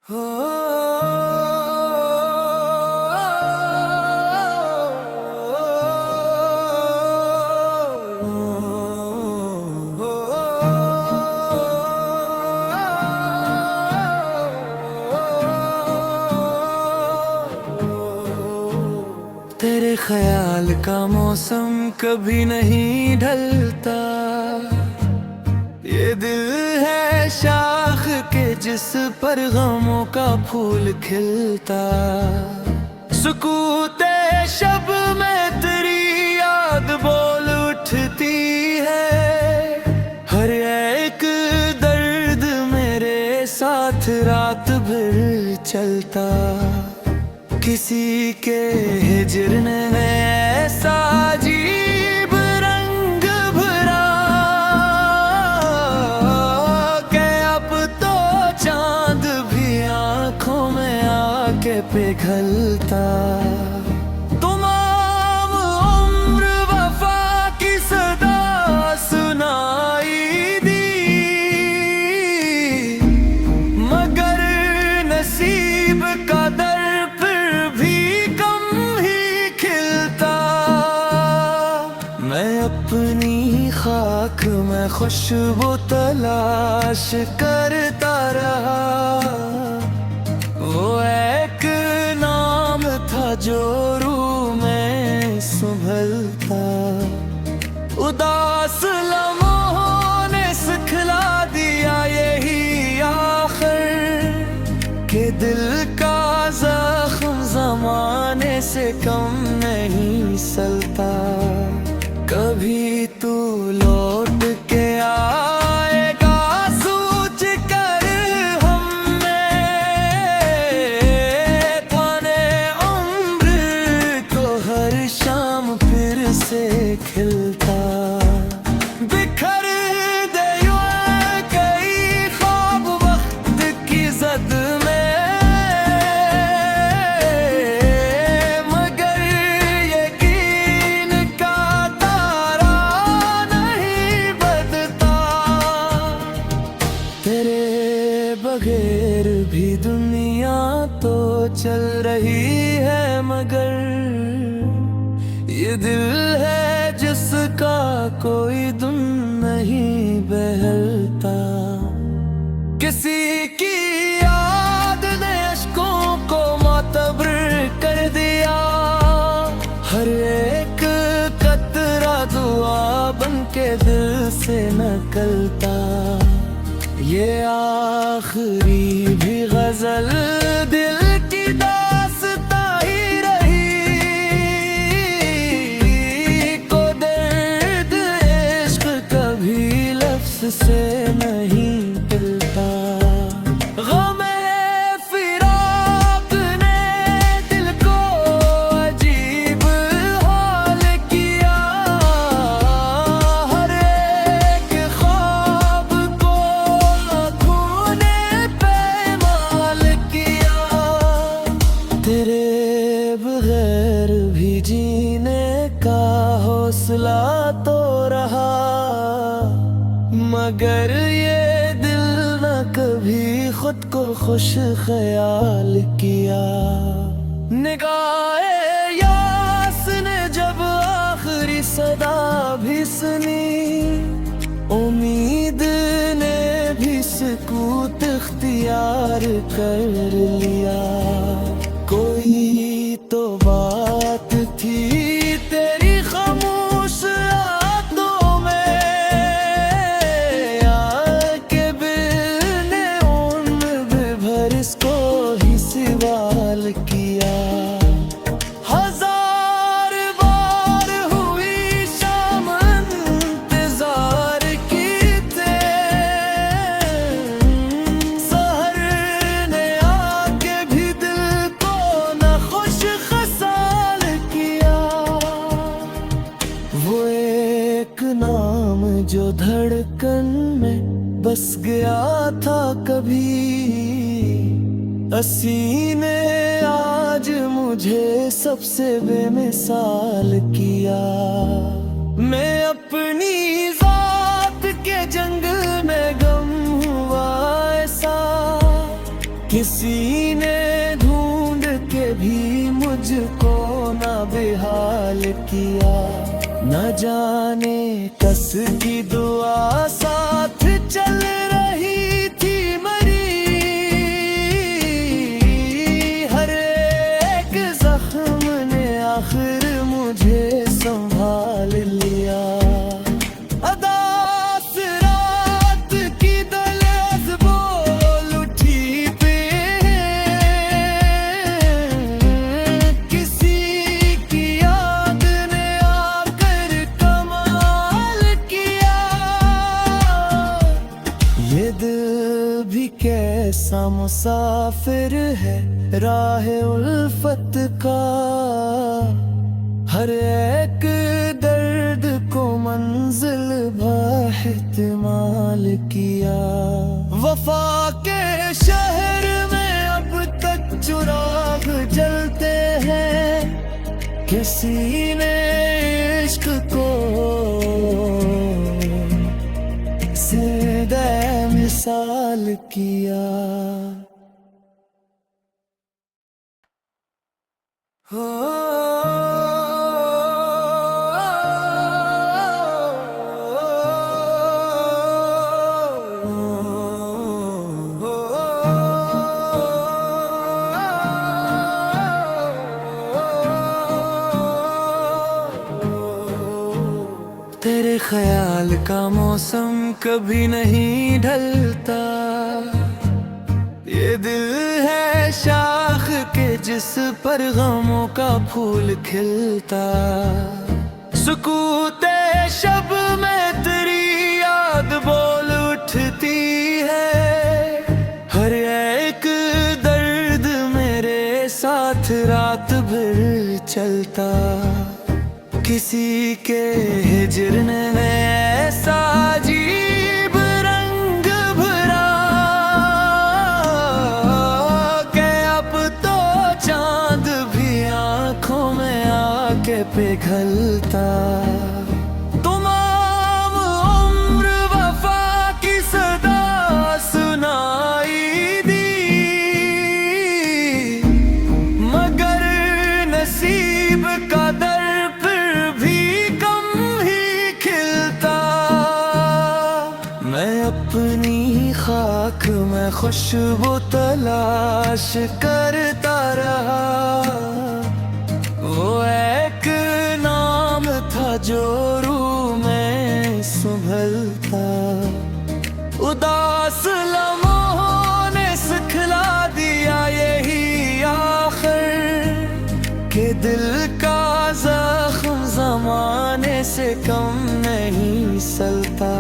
तेरे ख्याल का मौसम कभी नहीं ढलता। ये दिल है शाख के जिस पर गमों का फूल खिलता। सुकूते शब में तेरी याद बोल उठती है। हर एक दर्द मेरे साथ रात भर चलता। किसी के हिजर ने ऐसा अजीब रंग भरा कि अब तो चांद भी आंखों में आके पिघलता। तमाम उम्र वफा की सदा सुनाई दी, मगर नसीब का दर अपनी खाक में खुशबू तलाश करता रहा। वो एक नाम था जो रूह में संभलता। उदास लम्हों ने सिखला दिया यही आखिर के दिल का जख्म ज़माने से कम नहीं सलता। कभी तू लौट के आएगा सोच कर हमें, थाने उम्र को हर शाम फिर से खिलता। बिखर दे यूं कई ख्वाब वक्त की जद में, बगैर भी दुनिया तो चल रही है, मगर ये दिल है जिसका कोई दुम नहीं बहलता। किसी की याद ने अश्कों को मातबर कर दिया। हर एक कतरा दुआ बन के दिल से निकलता। ये आखिरी भी गजल दिल की दास्तां ही रही। को दर्द इश्क कभी लफ्ज़ से नहीं मिलता। गमे फिराक ने दिल को अजीब हाल किया। हर एक ख्वाब को तेरे बगैर भी जीने का हौसला तो रहा, मगर ये दिल न कभी खुद को खुश ख्याल किया। निगाहे यास ने जब आखिरी सदा भी सुनी, उम्मीद ने भी सुकूत इख्तियार कर लिया। कोई तो बात थी तेरी खामोश आंखों में, आके बिल ने उम्र भर इसको ही सवाल किया। हजार बार हुई शाम इंतजार की थे, सहर ने आके भी दिल को न खुश खसाल किया। वो एक नाम जो धड़कन में बस गया था कभी, असी ने आज मुझे सबसे बेमिसाल किया। मैं अपनी जात के जंग में गम हुआ ऐसा किसी ने ढूंढ के भी मुझको ना बेहाल किया, न जाने कस की दुआ साथ चल रही थी मरी। हर एक जख्म ने आखिर मुझे संभाल लिया। कैसा मुसाफिर है राह उल्फत का, हर एक दर्द को मंजिल बाहितिमाल किया। वफा के शहर में अब तक चिराग जलते हैं, किसी ने इश्क को जिंदा मिसाल किया। हो तेरे ख्याल का मौसम कभी नहीं ढलता, ये दिल है शाख के जिस पर गमों का फूल खिलता। सुकूते शब में तेरी याद बोल उठती है, हर एक दर्द मेरे साथ रात भर चलता। किसी के हिजरने में ऐसा अजीब रंग भरा कि अब तो चांद भी आंखों में आके पिघलता। तमाम उम्र वफा की सदा सुनाई दी, मगर नसीब का अपनी खाक में खुशबू तलाश करता रहा। वो एक नाम था जो रूह में संभलता। उदास लम्हों ने सिखला दिया यही आखिर के दिल का जख्म जमाने से कम नहीं सलता।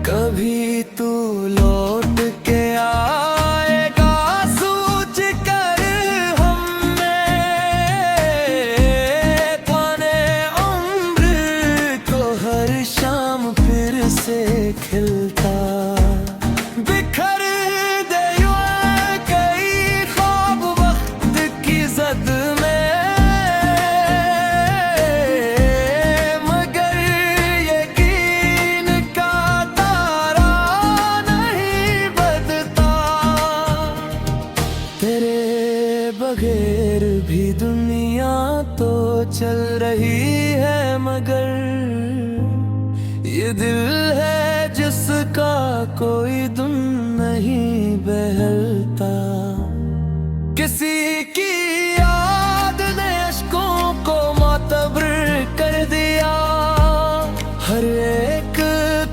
कभी तू लौट के आएगा सोच कर हमें, ताने उम्र को हर शाम फिर से खिलता। बिखर दे यूं कई ख्वाब वक्त की जद में, बगैर भी दुनिया तो चल रही है, मगर ये दिल है जिसका कोई दुम नहीं बहलता। किसी की याद ने अश्कों को मातबर कर दिया, हर एक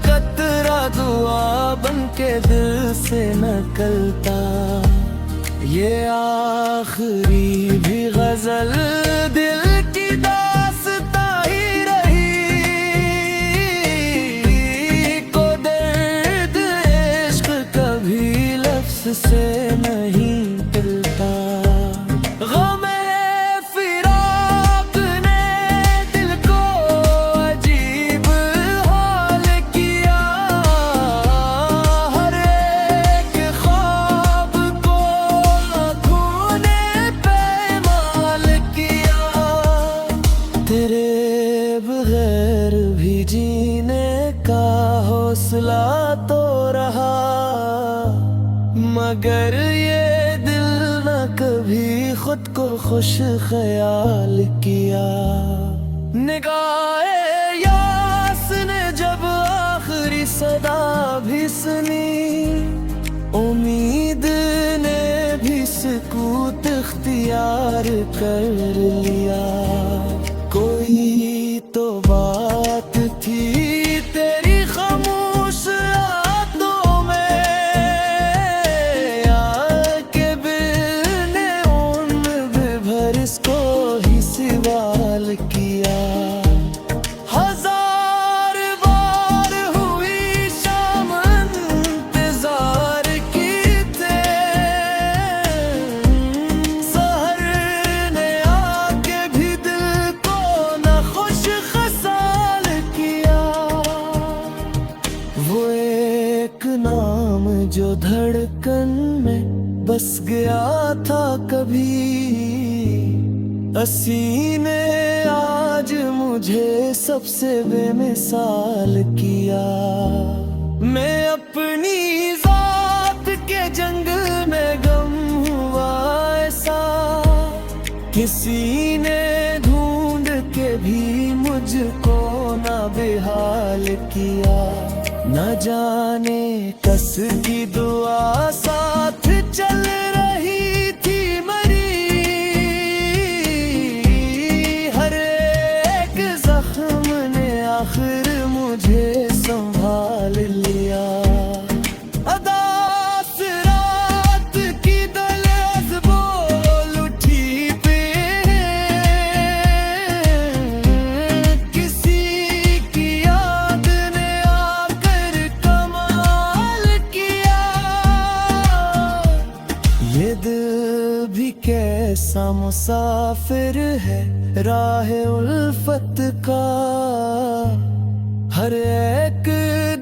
कतरा दुआ बन के दिल से निकलता। ये आखिरी भी गजल दिल की दास्तां ही रही, को दर्द इश्क कभी लफ्ज़ से नहीं मिलता। तेरे बगैर भी जीने का हौसला तो रहा, मगर मगर ये दिल न कभी खुद को खुश ख्याल किया। निगाहे यास ने जब आखिरी सदा भी सुनी, उम्मीद ने भी सुकूत इख्तियार कर लिया। कोई तो बात थी तेरी खामोश यादों में, आके दिल ने उन बेभर इसको ही सवाल किया। हजार बार हुई शाम इंतजार की थे, सहर ने आके भी दिल को न खुश खसाल किया। वो एक नाम जो धड़कन में बस गया था कभी, असी ने आज मुझे सबसे बेमिसाल किया। मैं अपनी जात के जंग में गम हुआ ऐसा, किसी ने ढूंढ के भी मुझको ना बेहाल किया। न जाने कस की दुआ साथ चल रही थी मरी, हर एक जख्म ने आखिर मुझे संभाल लिया। अदास रात की दलेज बोल उठी पे, किसी की याद ने आकर कमाल किया। ये दिल भी कैसा मुसाफिर है राह उल्फत का, हर एक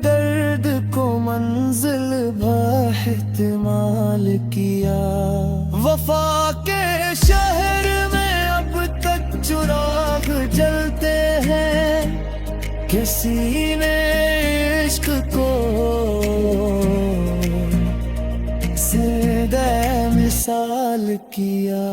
दर्द को मंजिल बाहितिमाल किया। वफा के शहर में अब तक चिराग जलते हैं, किसी ने इश्क को सीधे मिसाल किया।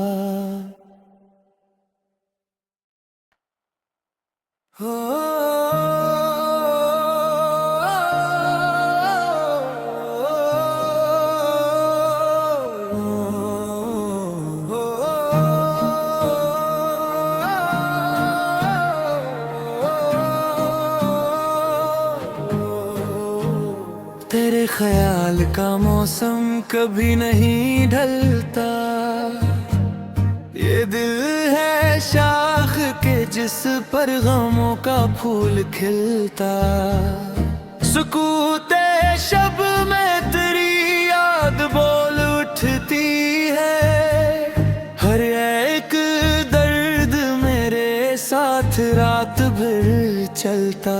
तेरे ख्याल का मौसम कभी नहीं ढलता, ये दिल है शाख के जिस पर गमों का फूल खिलता। सुकूते शब में तेरी याद बोल उठती है, हर एक दर्द मेरे साथ रात भर चलता।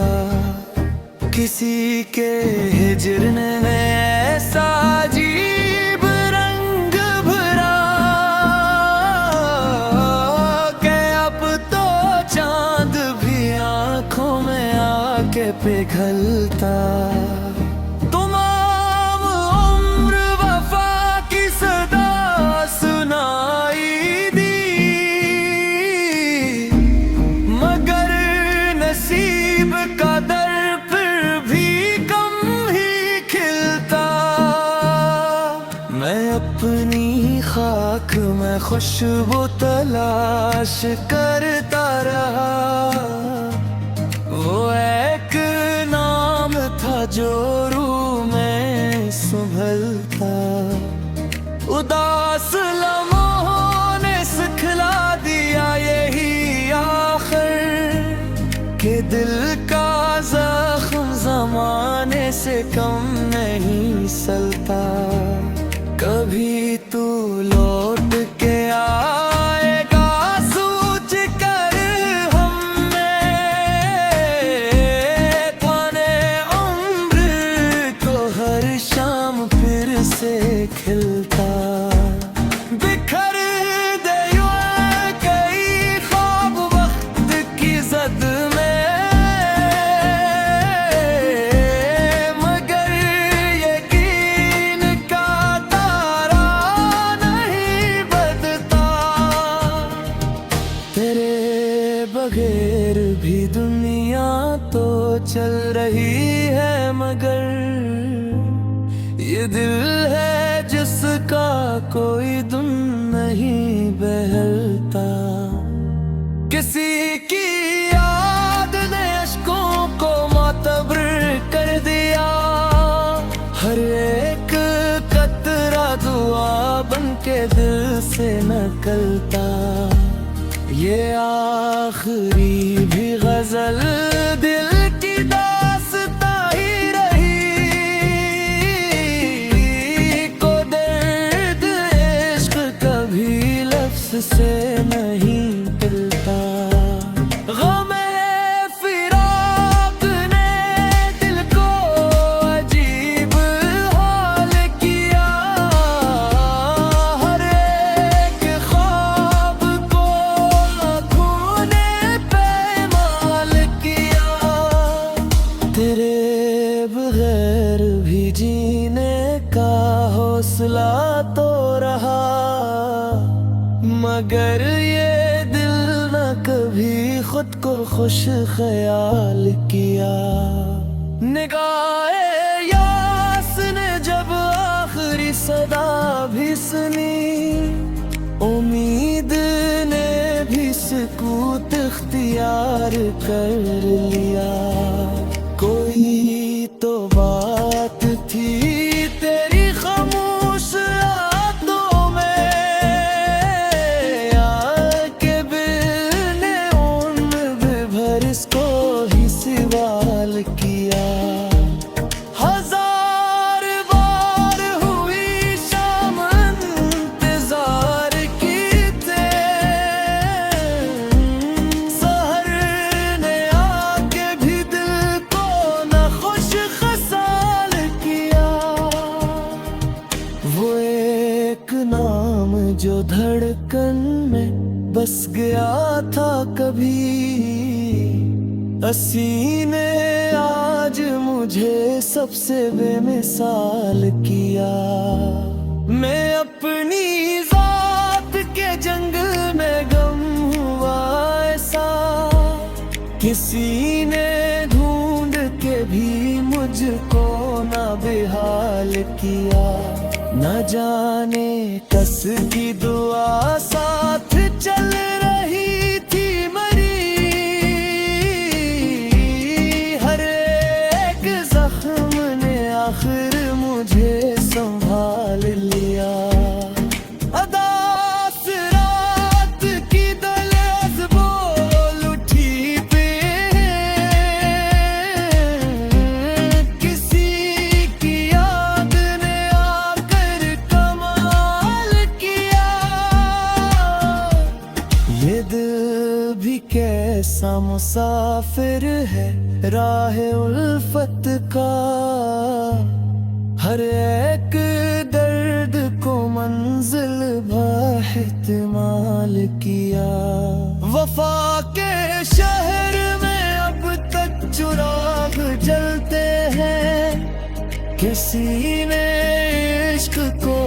किसी के हिजरने में ऐसा अजीब रंग भरा कि अब तो चांद भी आंखों में आके पिघलता। तमाम उम्र वफा की सदा सुनाई दी, मगर नसीब का दर अपनी खाक में खुशबू तलाश करता रहा। वो एक नाम था जो रूह में संभलता। उदास लम्हों ने सिखला दिया यही आखिर, के दिल का जख्म जमाने से कम नहीं सलता। कभी तू लौट के आएगा सोच कर हमें, ताने उम्र को हर शाम फिर से खिलता। बिखर दे यूं कई ख्वाब वक्त की जद में, मगर यकीन का भी दुनिया तो चल रही है, मगर ये दिल है जिसका कोई धुन नहीं बहलता। किसी की याद ने अश्कों को मातबर कर दिया, हर एक कतरा दुआ बन के दिल से निकलता। ये आखिरी भी गजल दिल की दास्तां ही रही, को दर्द इश्क कभी लफ्ज़ से नहीं मिलता। गमे फिराक ने दिल को अजीब हाल किया, हर एक ख्वाब को आँखों ने पैमाल किया। तेरे बगैर भी जीने का हौसला तो रहा, मगर ये दिल न कभी खुद को खुश ख्याल किया। निगाहे यास ने जब आखिरी सदा भी सुनी, उम्मीद ने भी सुकूत इख्तियार कर लिया। कोई तो बात थी तेरी खामोश यादों में, आके बिल ने उम्र भर इसको ही सवाल किया। हजार बार हुई शाम इंतजार की थे, सहर ने आके भी दिल को न खुश खसाल किया। वो एक नाम जो धड़कन में बस गया था कभी, हंसी ने आज मुझे सबसे बेमिसाल किया। मैं अपनी जात के जंगल में गम हुआ ऐसा, किसी ने ढूंढ के भी मुझको ना बेहाल किया। न जाने कस की दुआ साथ चल रही थी मरी, हर एक जख्म ने आखिर मुझे संभाल लिया। अदास रात की दलेज बोल उठी पे, किसी की याद ने आकर कमाल किया। ये दिल भी कैसा मुसाफिर है राह उल्फत का, हर एक दर्द को मंजिल बाहितमाल किया। वफा के शहर में अब तक चिराग जलते हैं, किसी ने इश्क को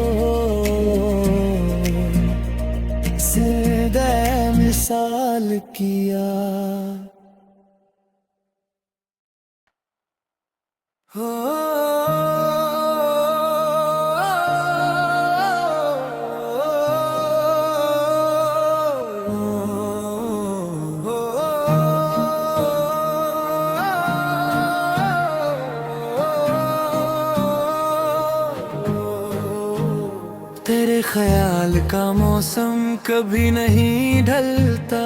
जिंदा मिसाल किया। तेरे ख्याल का मौसम कभी नहीं ढलता,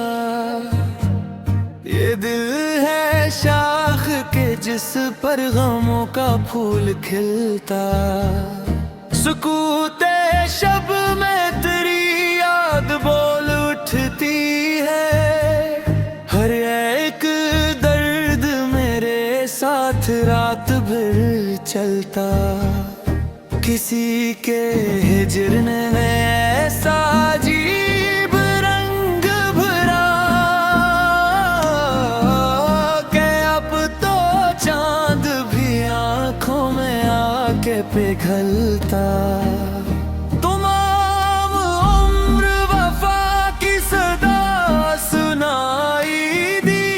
ये दिल है शाख के जिस पर गमों का फूल खिलता। सुकूते शब में तेरी याद बोल उठती है, हर एक दर्द मेरे साथ रात भर चलता। किसी के हिज्र ने ऐसा अजीब रंग भरा कि अब तो चांद भी आंखों में आके पिघलता। तमाम उम्र वफा की सदा सुनाई दी,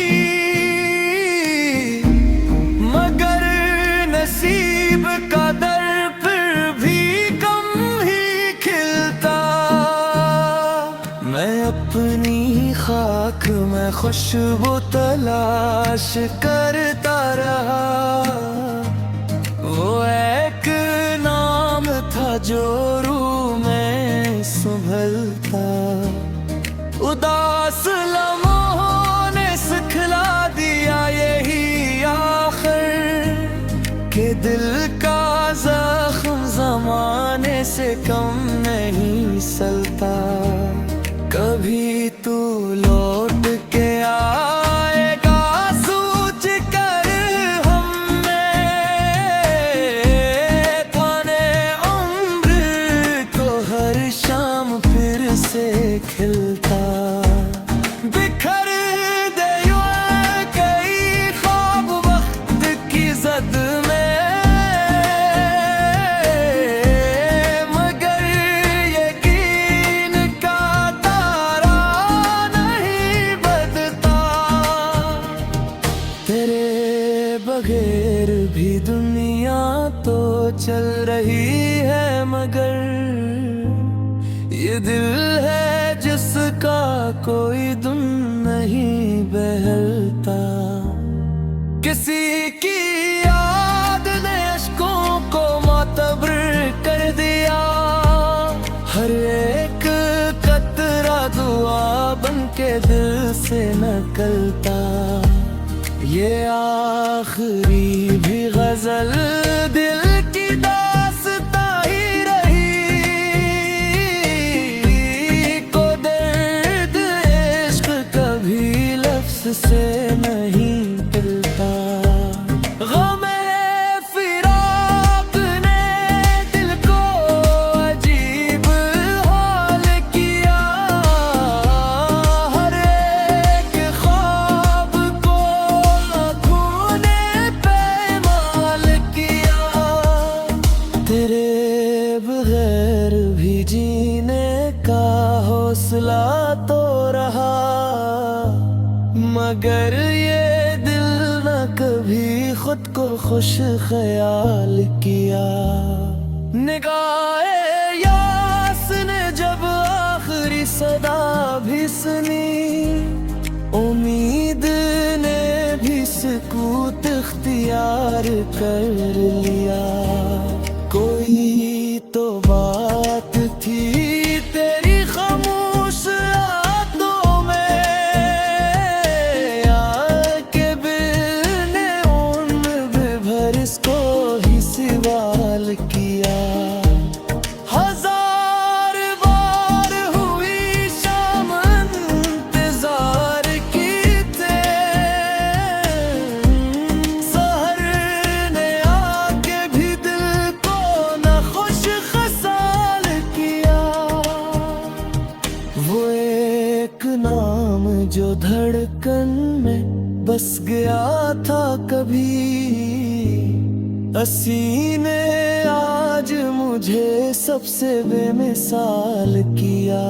मैं खुशबू तलाश करता रहा। वो एक नाम था जो रूह में संभलता। उदास लम्हों ने सिखला दिया यही आखिर के दिल का जख्म ज़माने से कम नहीं सलता। कभी तू लौट के आएगा सोच कर हमें, थाने उम्र को हर शाम फिर से खिलता। बिखर दे यूं कई ख्वाब वक्त की जद में, मगर यकीन का तारा नहीं बदता। तेरे बगैर भी दुनिया तो चल रही है, मगर ये दिल है जिसका कोई धुन नहीं बहलता। किसी की याद ने अश्कों को मातबर कर दिया। हर एक कतरा दुआ बन के दिल से निकलता। ये आखिरी भी गजल दिल की दास्तां ही रही। को दर्द इश्क कभी लफ्ज़ से नहीं मिलता। गमे फिराक ने दिल को अजीब हाल किया। हर एक ख्वाब को आँखों ने पैमाल किया। तेरे बगैर भी जीने का हौसला तो रहा, मगर ये दिल न कभी खुद को खुश ख्याल किया। निगाहे यास ने जब आखिरी सदा भी सुनी, उम्मीद ने भी सुकूत इख्तियार कर लिया। कोई तो बात थी तेरी खामोश आंखों में, आके बिल ने उम्र भर इसको ही सवाल किया। हजार बार हुई शाम इंतजार की थे, सहर ने आके भी दिल को न खुश खसाल किया। वो एक नाम जो धड़कन में बस गया था कभी, असी ने आज मुझे सबसे बेमिसाल किया।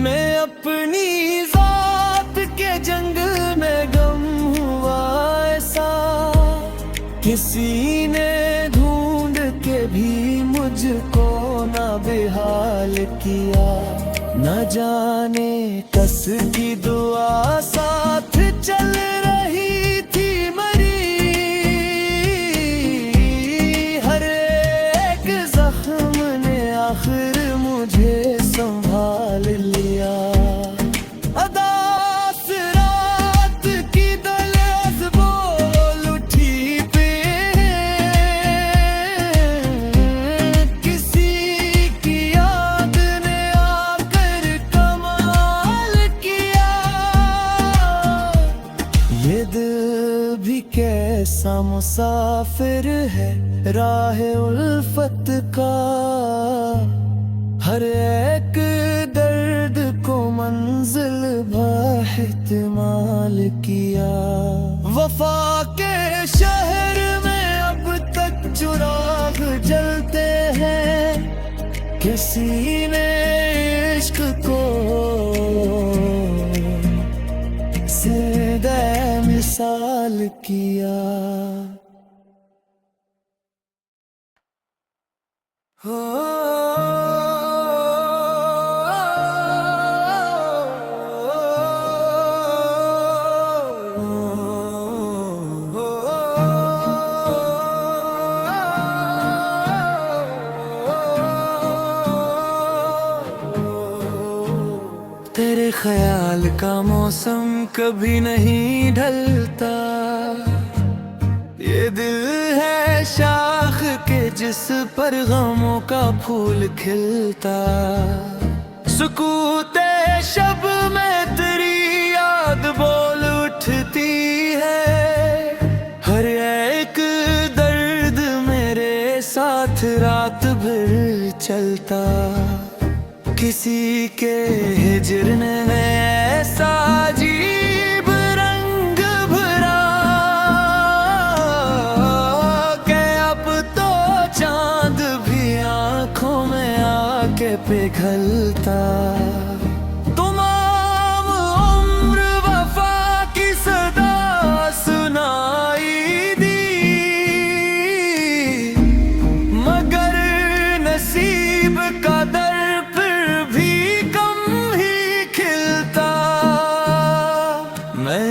मैं अपनी जात के जंग में गम हुआ ऐसा, किसी ने ढूंढ के भी मुझको ना बेहाल किया। न जाने कस की दुआ साथ चल रही थी मरी, हर एक जख्म ने आखिर मुझे संभाल लिया। अदास रात की दलस बोल उठी पे, किसी की याद ने आकर कमाल किया। ये दिल भी कैसा मुसाफिर है राह उल्फत का, हर एक दर्द को मंजिल बाहितिमाल किया। वफा के शहर में अब तक चिराग जलते हैं, किसी ने इश्क को जिंदा मिसाल किया। तेरे ख्याल का मौसम कभी नहीं ढलता, ये दिल है शाख के जिस पर गमों का फूल खिलता। सुकूते शब में तेरी याद बोल उठती है, हर एक दर्द मेरे साथ रात भर चलता। किसी के हिज्र ने ऐसा अजीब रंग भरा कि अब तो चांद भी आंखों में आके पिघलता। तमाम उम्र वफा की सदा सुनाई दी, मगर नसीब का दर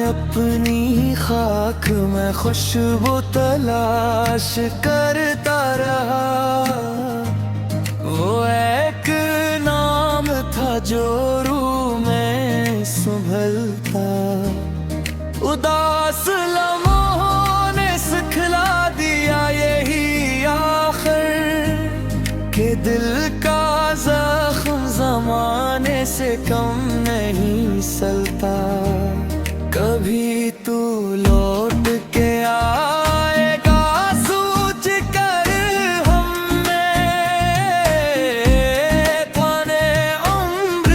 अपनी खाक में खुशबू तलाश करता रहा। वो एक नाम था जो रूह में संभलता। उदास लम्हों ने सिखला दिया यही आखिर के दिल का जख्म ज़माने से कम नहीं सलता। कभी तू लौट के आएगा सोच कर हमें, थाने उम्र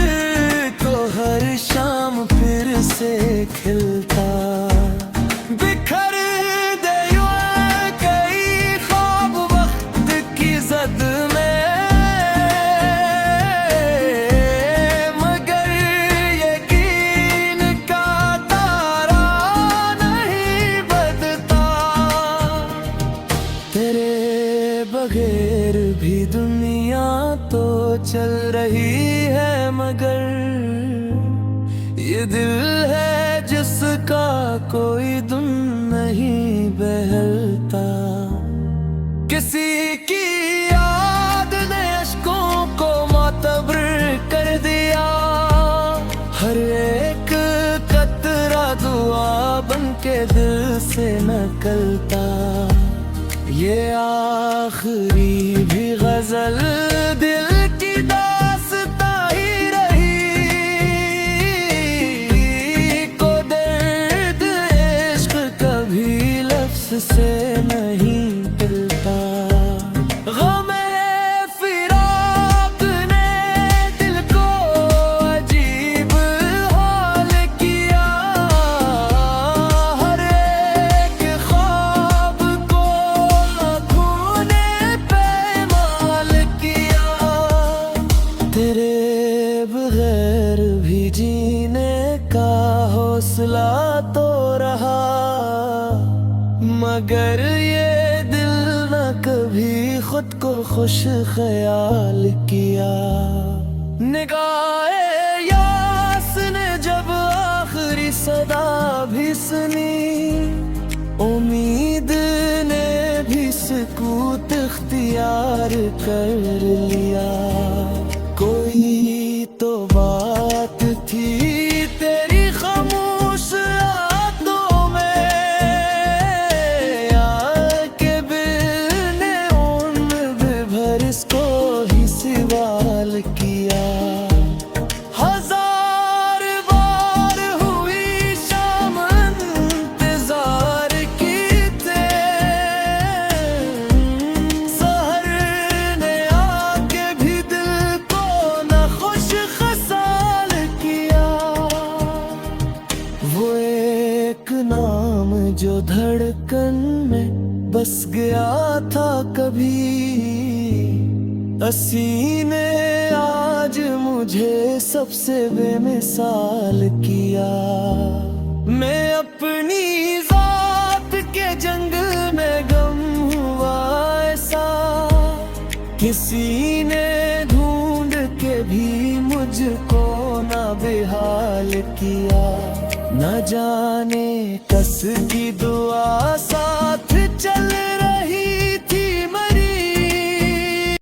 को हर शाम फिर से खिलता। बिखर दे यूं कई ख्वाब वक्त की जद में, बगैर भी दुनिया तो चल रही है, मगर ये दिल है जिसका कोई दुम नहीं बहलता। किसी की याद ने अश्कों को मातबर कर दिया, हर एक कतरा दुआ बन के दिल से निकलता। ये आखिरी भी गजल दिल की दास्तां ही रही, को दर्द इश्क कभी लफ्ज़ से नहीं मिलता। गमे फिराक ने दिल को अजीब हाल किया, हर एक ख्वाब को तेरे बगैर भी जीने का हौसला तो रहा, मगर ये दिल न कभी खुद को खुश ख्याल किया। निगाहे यास ने जब आखिरी सदा भी सुनी, उम्मीद ने भी सुकूत इख्तियार कर लिया। कोई तो बात थी तेरी खामोश आंखों में, आके दिल ने उम्र भर इसको ही सवाल किया। हजार बार हुई शाम इंतजार की थे, सहर ने आके भी दिल को न खुश खसाल किया। वो एक नाम जो धड़कन में बस गया था कभी, असी ने आज मुझे सबसे बेमिसाल किया। मैं अपनी जात के जंग में गम हुआ ऐसा, किसी ने ढूंढ के भी मुझको ना बेहाल किया। न जाने कस की दुआ साथ चल रही